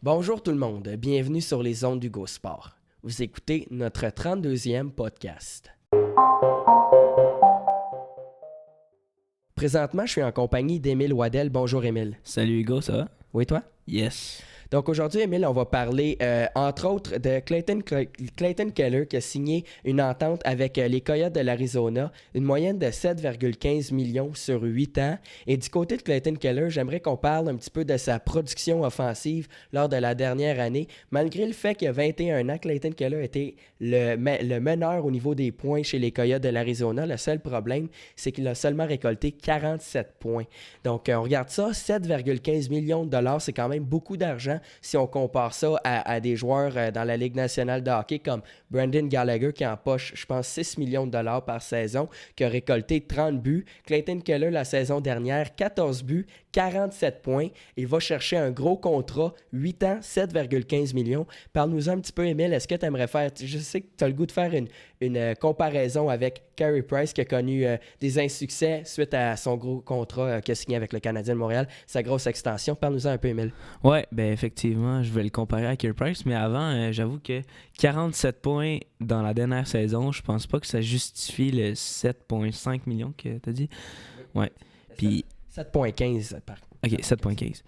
Bonjour tout le monde, bienvenue sur les ondes d'Hugo Sport. Vous écoutez notre 32e podcast. Présentement, je suis en compagnie d'Émile Waddell. Bonjour Émile. Salut Hugo, ça va? Oui, toi? Yes. Donc aujourd'hui, Émile, on va parler entre autres de Clayton Keller qui a signé une entente avec les Coyotes de l'Arizona, une moyenne de 7,15 millions sur 8 ans. Et du côté de Clayton Keller, j'aimerais qu'on parle un petit peu de sa production offensive lors de la dernière année. Malgré le fait qu'il a 21 ans, Clayton Keller était le meneur au niveau des points chez les Coyotes de l'Arizona. Le seul problème, c'est qu'il a seulement récolté 47 points. Donc on regarde ça, 7,15 millions de dollars, c'est quand même beaucoup d'argent si on compare ça à des joueurs dans la Ligue nationale de hockey comme Brendan Gallagher qui empoche, je pense, 6 millions de dollars par saison, qui a récolté 30 buts. Clayton Keller, la saison dernière, 14 buts, 47 points. Il va chercher un gros contrat, 8 ans, 7,15 millions. Parle-nous un petit peu, Émile, est-ce que tu aimerais faire... Je sais que tu as le goût de faire une comparaison avec Carey Price qui a connu des insuccès suite à son gros contrat qu'il a signé avec le Canadien de Montréal, sa grosse extension. Parle-nous un peu, Émile. Ouais, ben effectivement, je vais le comparer à Carey Price, mais avant, j'avoue que 47 points dans la dernière saison, je pense pas que ça justifie le 7,5 millions que tu as dit. Ouais. Puis 7,15 par OK, 7,15.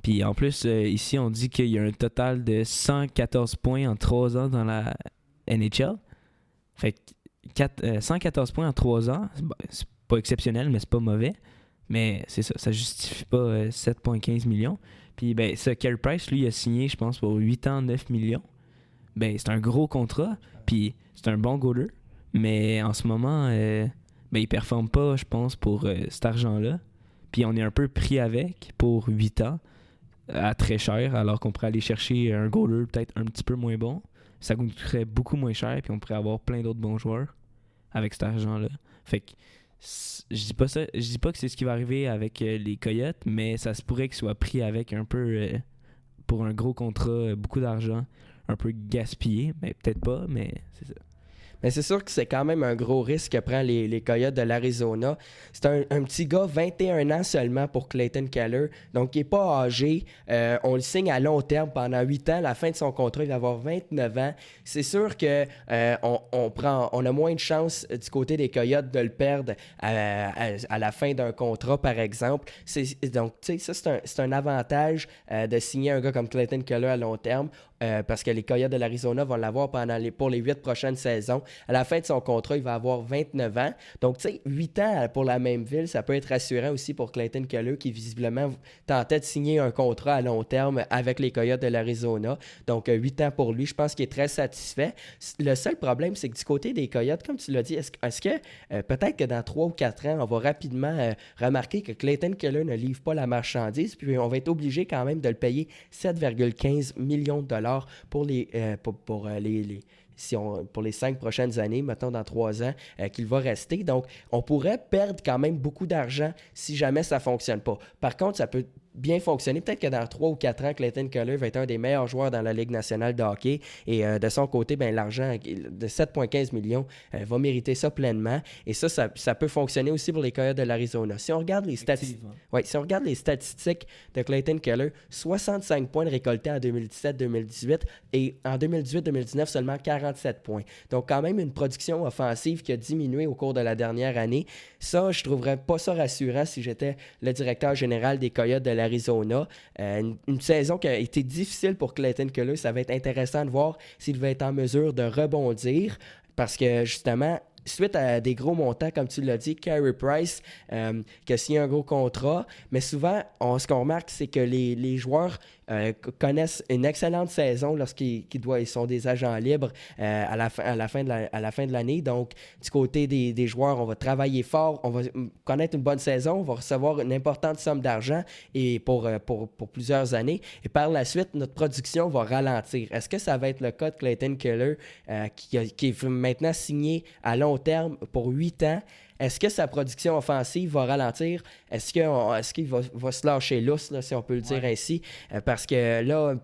Puis en plus, ici, on dit qu'il y a un total de 114 points en 3 ans dans la NHL. Fait que 114 points en 3 ans, c'est pas exceptionnel, mais c'est pas mauvais. Mais c'est ça justifie pas 7,15 millions. Puis ben, ça, Carey Price, lui, il a signé, je pense, pour 8 ans, 9 millions. Ben, c'est un gros contrat, puis c'est un bon goaler. Mais en ce moment, ben, il performe pas, je pense, pour cet argent-là. Puis on est un peu pris avec pour 8 ans, à très cher, alors qu'on pourrait aller chercher un goaler peut-être un petit peu moins bon. Ça coûterait beaucoup moins cher, puis on pourrait avoir plein d'autres bons joueurs avec cet argent-là. Fait que je dis pas que c'est ce qui va arriver avec les Coyotes, mais ça se pourrait qu'il soit pris avec un peu pour un gros contrat, beaucoup d'argent, un peu gaspillé, mais peut-être pas, mais c'est ça. Mais c'est sûr que c'est quand même un gros risque que prend les Coyotes de l'Arizona. C'est un petit gars, 21 ans seulement pour Clayton Keller, donc il n'est pas âgé. On le signe à long terme pendant 8 ans. À la fin de son contrat, il va avoir 29 ans. C'est sûr qu'on a moins de chances du côté des Coyotes de le perdre à la fin d'un contrat, par exemple. Donc, tu sais, ça, c'est un avantage de signer un gars comme Clayton Keller à long terme. Parce que les Coyotes de l'Arizona vont l'avoir pour les 8 prochaines saisons. À la fin de son contrat, il va avoir 29 ans. Donc, tu sais, 8 ans pour la même ville, ça peut être rassurant aussi pour Clayton Keller qui, visiblement, tentait de signer un contrat à long terme avec les Coyotes de l'Arizona. Donc, 8 ans pour lui, je pense qu'il est très satisfait. Le seul problème, c'est que du côté des Coyotes, comme tu l'as dit, est-ce que peut-être que dans 3 ou 4 ans, on va rapidement remarquer que Clayton Keller ne livre pas la marchandise, puis on va être obligé quand même de le payer 7,15 millions de dollars pour les 5 prochaines années, mettons dans 3 ans, qu'il va rester. Donc, on pourrait perdre quand même beaucoup d'argent si jamais ça ne fonctionne pas. Par contre, ça peut bien fonctionner. Peut-être que dans 3 ou 4 ans, Clayton Keller va être un des meilleurs joueurs dans la Ligue nationale de hockey. Et de son côté, ben, l'argent de 7,15 millions va mériter ça pleinement. Et ça peut fonctionner aussi pour les Coyotes de l'Arizona. Si on regarde les statistiques de Clayton Keller, 65 points de récoltés en 2017-2018 et en 2018-2019, seulement 47 points. Donc, quand même une production offensive qui a diminué au cours de la dernière année. Ça, je ne trouverais pas ça rassurant si j'étais le directeur général des Coyotes de l'Arizona. Une saison qui a été difficile pour Clayton Keller. Ça va être intéressant de voir s'il va être en mesure de rebondir parce que, justement, suite à des gros montants, comme tu l'as dit, Carey Price qui a signé un gros contrat, mais souvent, ce qu'on remarque, c'est que les joueurs connaissent une excellente saison lorsqu'ils sont des agents libres à la fin de l'année. Donc, du côté des joueurs, on va travailler fort, on va connaître une bonne saison, on va recevoir une importante somme d'argent et pour plusieurs années. Et par la suite, notre production va ralentir. Est-ce que ça va être le cas de Clayton Keller qui est maintenant signé à long long terme pour 8 ans. Est-ce que sa production offensive va ralentir? Est-ce qu'il va se lâcher lousse, là, si on peut le dire ainsi? Parce que là,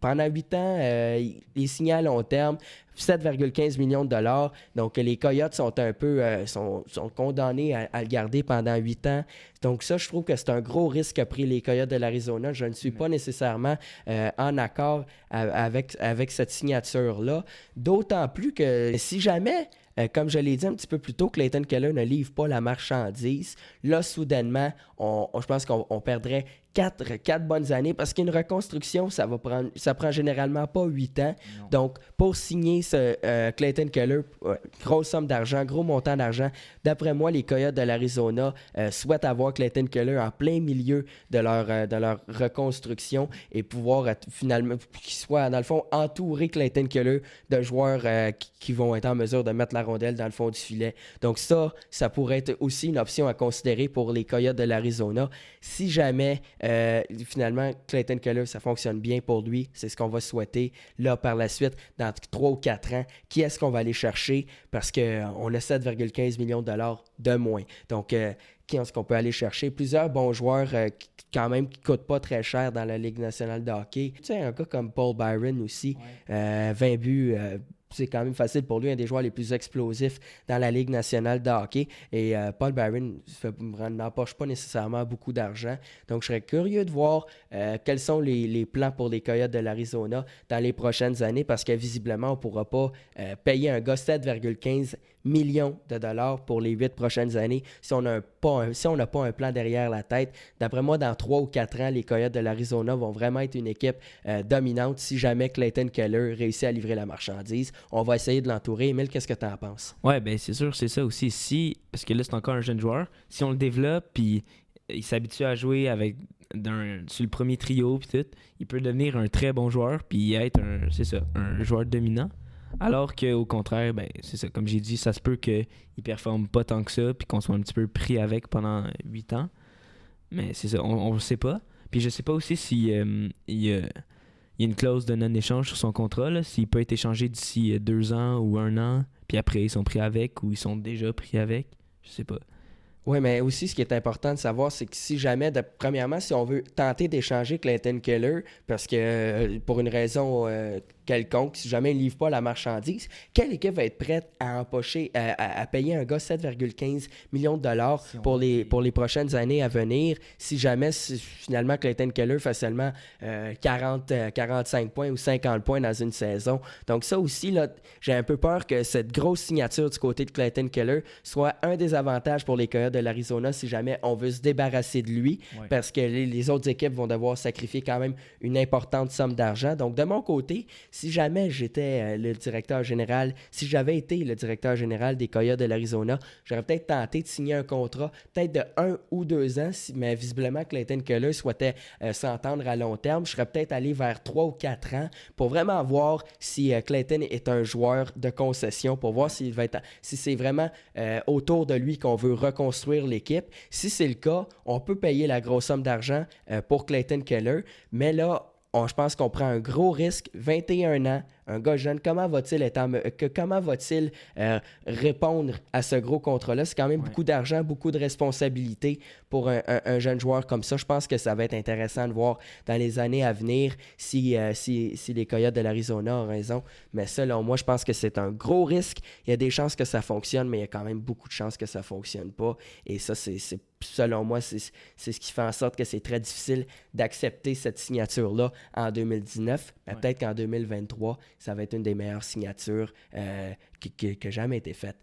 pendant 8 ans, il signe à long terme, 7,15 millions de dollars. Donc, les Coyotes sont un peu sont condamnés à le garder pendant 8 ans. Donc, ça, je trouve que c'est un gros risque qu'a pris les Coyotes de l'Arizona. Je ne suis pas nécessairement en accord avec cette signature-là. D'autant plus que si jamais, comme je l'ai dit un petit peu plus tôt, Clayton Keller ne livre pas la marchandise, là, soudainement, je pense qu'on perdrait 4 bonnes années parce qu'une reconstruction, ça prend généralement pas 8 ans. Non. Donc, pour signer ce Clayton Keller, grosse somme d'argent, gros montant d'argent, d'après moi, les Coyotes de l'Arizona souhaitent avoir Clayton Keller en plein milieu de leur reconstruction et pouvoir finalement, qu'il soit, dans le fond, entouré Clayton Keller de joueurs qui vont être en mesure de mettre la rondelle dans le fond du filet. Donc ça pourrait être aussi une option à considérer pour les Coyotes de l'Arizona. Si jamais, finalement, Clayton Keller, ça fonctionne bien pour lui, c'est ce qu'on va souhaiter. Là, par la suite, dans 3 ou 4 ans, qui est-ce qu'on va aller chercher? Parce qu'on a 7,15 millions de dollars de moins. Donc, qui est-ce qu'on peut aller chercher? Plusieurs bons joueurs quand même qui ne coûtent pas très cher dans la Ligue nationale de hockey. Tu sais, un gars comme Paul Byron aussi, 20 buts, c'est quand même facile pour lui, un des joueurs les plus explosifs dans la Ligue nationale de hockey. Et Paul Byron n'empoche pas nécessairement beaucoup d'argent. Donc, je serais curieux de voir quels sont les plans pour les Coyotes de l'Arizona dans les prochaines années parce que visiblement, on ne pourra pas payer un gars 7,15 millions de dollars pour les 8 prochaines années si on n'a pas un plan derrière la tête. D'après moi, dans 3 ou 4 ans, les Coyotes de l'Arizona vont vraiment être une équipe dominante si jamais Clayton Keller réussit à livrer la marchandise. On va essayer de l'entourer. Emile, qu'est-ce que tu en penses? Ouais, ben c'est sûr, c'est ça aussi. Parce que là, c'est encore un jeune joueur. Si on le développe, puis il s'habitue à jouer sur le premier trio, puis tout, il peut devenir un très bon joueur, puis être un joueur dominant. Alors qu'au contraire, ben c'est ça, comme j'ai dit, ça se peut qu'il ne performe pas tant que ça, puis qu'on soit un petit peu pris avec pendant 8 ans. Mais c'est ça, on ne sait pas. Puis je sais pas aussi si il y a une clause de non-échange sur son contrat, là, s'il peut être échangé d'ici 2 ans ou 1 an, puis après ils sont pris avec ou ils sont déjà pris avec. Je sais pas. Oui, mais aussi, ce qui est important de savoir, c'est que si jamais, premièrement, si on veut tenter d'échanger Clayton Keller, parce que pour une raison quelconque, si jamais il ne livre pas la marchandise, quelle équipe va être prête à empocher, à payer un gars 7,15 millions de dollars pour les prochaines années à venir, si jamais, finalement, Clayton Keller fait seulement 45 points ou 50 points dans une saison. Donc ça aussi, là, j'ai un peu peur que cette grosse signature du côté de Clayton Keller soit un des avantages pour les Coyotes de l'Arizona si jamais on veut se débarrasser de lui, parce que les autres équipes vont devoir sacrifier quand même une importante somme d'argent. Donc de mon côté, si jamais j'étais si j'avais été le directeur général des Coyotes de l'Arizona, j'aurais peut-être tenté de signer un contrat, peut-être de 1 ou 2 ans, mais visiblement Clayton Keller souhaitait s'entendre à long terme. Je serais peut-être allé vers 3 ou 4 ans pour vraiment voir si Clayton est un joueur de concession, pour voir si c'est vraiment autour de lui qu'on veut reconstruire l'équipe. Si c'est le cas, on peut payer la grosse somme d'argent pour Clayton Keller, mais là, je pense qu'on prend un gros risque. 21 ans, un gars jeune, comment va-t-il répondre à ce gros contrat-là? C'est quand même beaucoup d'argent, beaucoup de responsabilités pour un jeune joueur comme ça. Je pense que ça va être intéressant de voir dans les années à venir si les Coyotes de l'Arizona ont raison. Mais selon moi, je pense que c'est un gros risque. Il y a des chances que ça fonctionne, mais il y a quand même beaucoup de chances que ça ne fonctionne pas. Et ça, selon moi, c'est ce qui fait en sorte que c'est très difficile d'accepter cette signature-là en 2019. Peut-être qu'en 2023, ça va être une des meilleures signatures qui a jamais été faite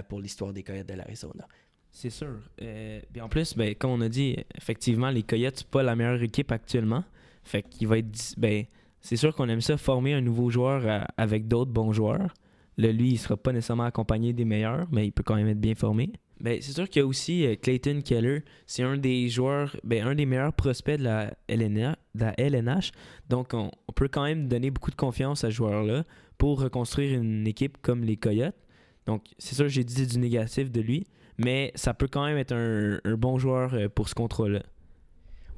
pour l'histoire des Coyotes de l'Arizona. C'est sûr. Puis en plus, ben, comme on a dit, effectivement, les Coyotes, c'est pas la meilleure équipe actuellement. Fait qu'il va être... Ben, c'est sûr qu'on aime ça, former un nouveau joueur avec d'autres bons joueurs. Là, lui, il sera pas nécessairement accompagné des meilleurs, mais il peut quand même être bien formé. Ben, c'est sûr qu'il y a aussi Clayton Keller. C'est un des joueurs, un des meilleurs prospects de la LNH. Donc, on peut quand même donner beaucoup de confiance à ce joueur-là pour reconstruire une équipe comme les Coyotes. Donc, c'est sûr que j'ai dit du négatif de lui, mais ça peut quand même être un bon joueur pour ce contrat-là.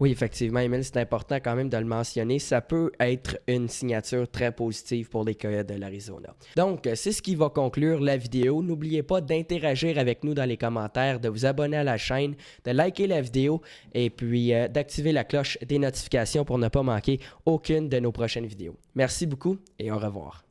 Oui, effectivement, Emile, c'est important quand même de le mentionner. Ça peut être une signature très positive pour les Coyotes de l'Arizona. Donc, c'est ce qui va conclure la vidéo. N'oubliez pas d'interagir avec nous dans les commentaires, de vous abonner à la chaîne, de liker la vidéo et puis d'activer la cloche des notifications pour ne pas manquer aucune de nos prochaines vidéos. Merci beaucoup et au revoir.